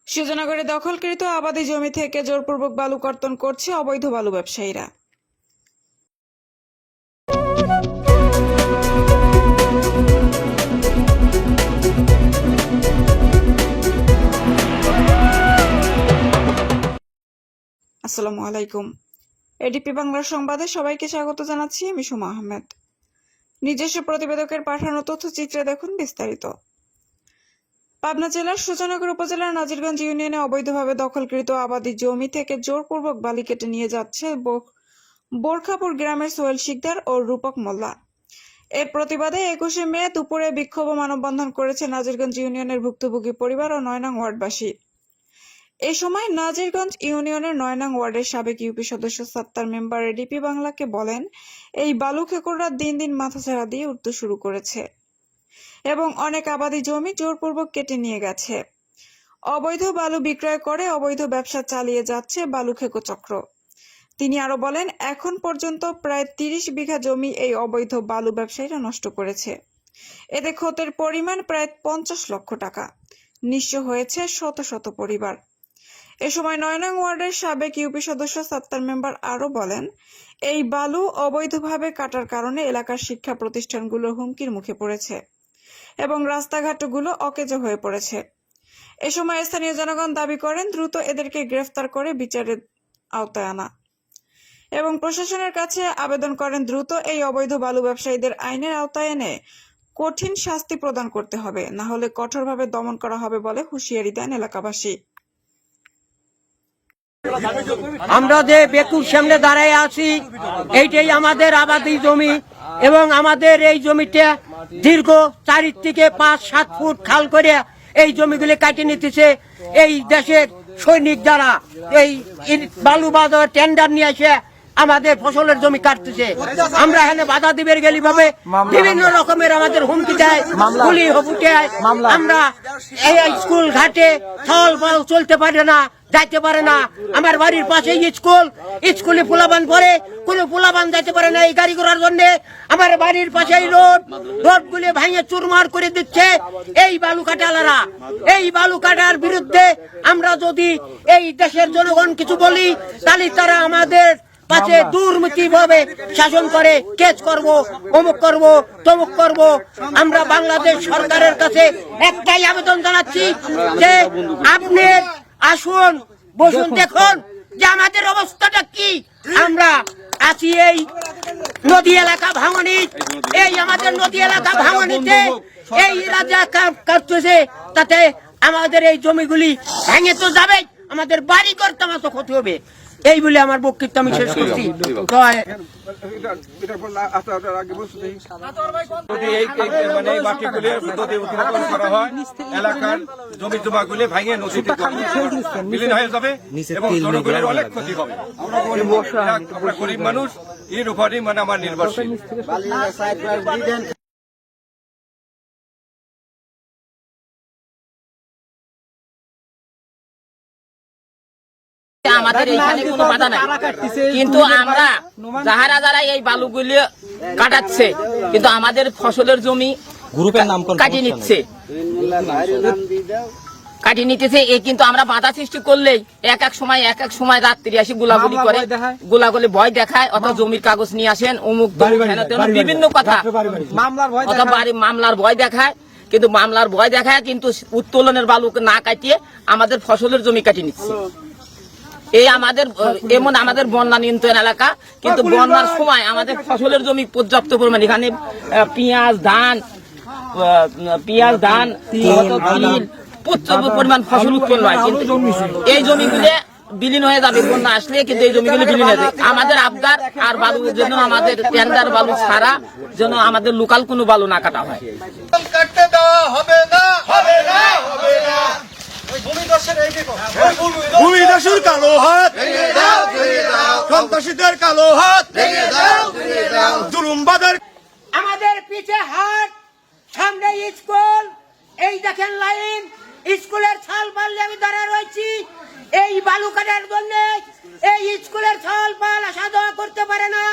সুজানগরে দখলকৃত আবাদি জমি থেকে জোরপূর্বক বালু কর্তন করছে অবৈধ বালু ব্যবসায়ীরা। আসসালামু আলাইকুম। এডিপি বাংলা সংবাদে সবাইকে স্বাগত জানাচ্ছি। আমি সুমা আহমেদ। নিজস্ব প্রতিবেদকের পাঠানো তথ্যচিত্রে দেখুন বিস্তারিত। পাবনা জেলার সুজানগর উপজেলার নাজিরগঞ্জ ইউনিয়নে অবৈধভাবে দখলকৃত আবাদি জমি থেকে জোরপূর্বক বালি কেটে নিয়ে যাচ্ছে বোরখাপুর গ্রামের সোহেল শিকদার ও রূপক মোল্লা। এর প্রতিবাদে 21শে মে দুপুরে বিক্ষোভ ও মানববন্ধন করেছে নাজিরগঞ্জ ইউনিয়নের ভুক্তভোগী পরিবার ও 9 নং ওয়ার্ডবাসী। এই সময় নাজিরগঞ্জ ইউনিয়নের 9 নং ওয়ার্ডের সাবেক ইউপি সদস্য সাত্তার মেম্বার এডিপি বাংলাকে বলেন, এই বালু খেকোররা দিন দিন মাথাছাড়া দিয়ে উঠতে শুরু করেছে এবং অনেক আবাদি জমি জোরপূর্বক কেটে নিয়ে গেছে। অবৈধ বালু বিক্রয় করে অবৈধ ব্যবসা চালিয়ে যাচ্ছে বালু খেকো চক্র। তিনি আরো বলেন, এখন পর্যন্ত প্রায় 30 বিঘা জমি এই অবৈধ বালু ব্যবসায়ীরা নষ্ট করেছে। এতে ক্ষতির পরিমাণ প্রায় 50 লক্ষ টাকা। নিঃস্ব হয়েছে শত শত পরিবার। এ সময় 9 নং ওয়ার্ডের সাবেক ইউপি সদস্য সাত্তার মেম্বার আরো বলেন, এই বালু অবৈধভাবে কাটার কারণে এলাকার শিক্ষা প্রতিষ্ঠানগুলো হুমকির মুখে পড়েছে এবং রাস্তাঘাটগুলো অকেজো হয়ে পড়েছে। এ সময় স্থানীয় জনগণ দাবি করেন দ্রুত এদেরকে গ্রেফতার করে বিচারের আওতায় আনা এবং প্রশাসনের কাছে আবেদন করেন দ্রুত এই অবৈধ বালু ব্যবসায়ীদের আইনের আওতায় এনে কঠিন শাস্তি প্রদান করতে হবে, না হলে কঠোরভাবে দমন করা হবে বলে হুঁশিয়ারি দেন এলাকাবাসী। আমরা যে বেকুর সামনে দাঁড়ায় আছি, এইটাই আমাদের আবাদি জমি এবং আমাদের এই জমিটা দীর্ঘ 4 থেকে 5-7 ফুট খাল করে এই জমিগুলি কাটিয়ে নিতেছে এই দেশের সৈনিক যারা এই বালু বাজার টেন্ডার নিয়ে এসে আমাদের ফসলের জমি কাটতেছে। আমরা এখানে বাধা দিবের গেলি ভাবে বিভিন্ন রকমের আমাদের হুমকি দেয়, গুলি হুমকি। আমরা এই স্কুল ঘাটে চলতে পারে না, যাইতে পারে না। আমার বাড়ির পাশে স্কুলে পোলাবান পরে কোনো পোলাবান যাইতে পারে না এই গাড়ি করার জন্য। আমার বাড়ির পাশে রোড গুলি ভাঙে চুরমার করে দিচ্ছে এই বালু কাটালারা। এই বালু কাটার বিরুদ্ধে আমরা যদি এই দেশের জনগণ কিছু বলি, তাহলে তারা আমাদের পাশে দুর্নীতি ভাবে শাসন করে, কেস করব, অমুক করব, তমুক করব। আমরা বাংলাদেশ সরকারের কাছে একটাই আবেদন জানাচ্ছি যে আপনি আসুন, বসুন, দেখুন যে আমাদের অবস্থাটা কি। আমরা আছি এই নদী এলাকা ভাঙনি, এই আমাদের নদী এলাকা ভাঙনিতে এই রাজা কাটতেছে, তাতে আমাদের এই জমিগুলি ভেঙে তো যাবে, আমাদের বাড়ি করতে আমার তো ক্ষতি হবে। এই বলে আমার বক্তব্য আমি শেষ করছি। এলাকার জমি জমাগুলি ভাঙে নদীতে বিলীন হয়ে যাবে এবং জনগণের অনেক ক্ষতি হবে। আমরা গরিব মানুষ, এর উপরই আমার নির্ভরশীল। আমাদের এইখানে কোনো বাধা নাই, কিন্তু আমরা যারা এই বালুগুলি কাটাচ্ছে, কিন্তু আমাদের ফসলের জমি গ্রুপের নাম কাটিয়ে নিতেছে। কিন্তু আমরা বাধা সৃষ্টি করলেই এক এক সময় রাত্রি আসি গোলাগুলি ভয় দেখায়, অথবা জমির কাগজ নিয়ে আসেন, অমুক বিভিন্ন কথা, মামলার ভয় দেখায়। কিন্তু মামলার ভয় দেখায় কিন্তু উত্তোলনের বালু না কাটিয়ে আমাদের ফসলের জমি কাটিয়ে নিচ্ছে। এই আমাদের বন্যা নিয়ন্ত্রণ এলাকা, কিন্তু বন্যার সময় আমাদের ফসলের জমি পর্যাপ্ত পরিমাণ, এখানে পেঁয়াজ ধান পর্যাপ্ত পরিমাণ ফসল উৎপন্ন হয়, কিন্তু এই জমিগুলো বিলীন হয়ে যাবে বন্যা আসলে। কিন্তু এই জমিগুলো বিলীন হয়ে যাবে। আমাদের আবদার আর বালুর জন্য আমাদের টেন্ডার বালু ছাড়া যেন আমাদের লোকাল কোনো বালু না কাটা হয়। ভূমিদস্যুর কালো হাত, সন্ত্রাসীদের কালো হাত, জুলুমবাদের আমাদের পিছে হাট, সামনে স্কুল, এই দেখেন লাইন, স্কুলের ছাল পাল্লে আমি দাঁড়া রয়েছি এই বালু কাটার জন্য। এই স্কুলের ছাল পাল আসা যাওয়া করতে পারে না।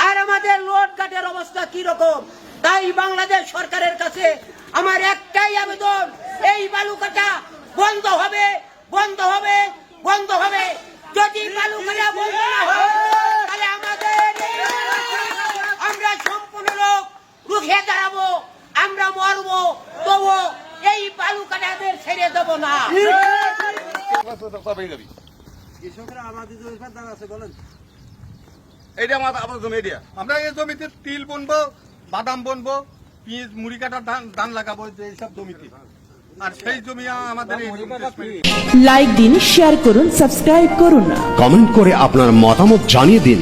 আর আমাদের রোড ঘাটের অবস্থা কি রকম, তাই বাংলাদেশ সরকারের কাছে আমার একটাই আবেদন, এই বালু কাটা বন্ধ হবে, বন্ধ হবে, বন্ধ হবে। যদি বালু কাটা বন্ধ না হয় তাহলে আমাদের আমরা সম্পূর্ণ রুখে দাঁড়াবো, আমরা মরবো, তবু এই বালু কাটাদের ছেড়ে দেবো না। এটা আমার জমি এরিয়া। আমরা এই জমিতে তিল বুনবো, বাদাম বুনবো, পিঁয়াজ, মুড়ি কাটার ধান লাগাবো এইসব জমিতে। আর সেই জমি আমাদের লাইক দিন, শেয়ার করুন, সাবস্ক্রাইব করুন। কমেন্ট করে আপনার মতামত জানিয়ে দিন।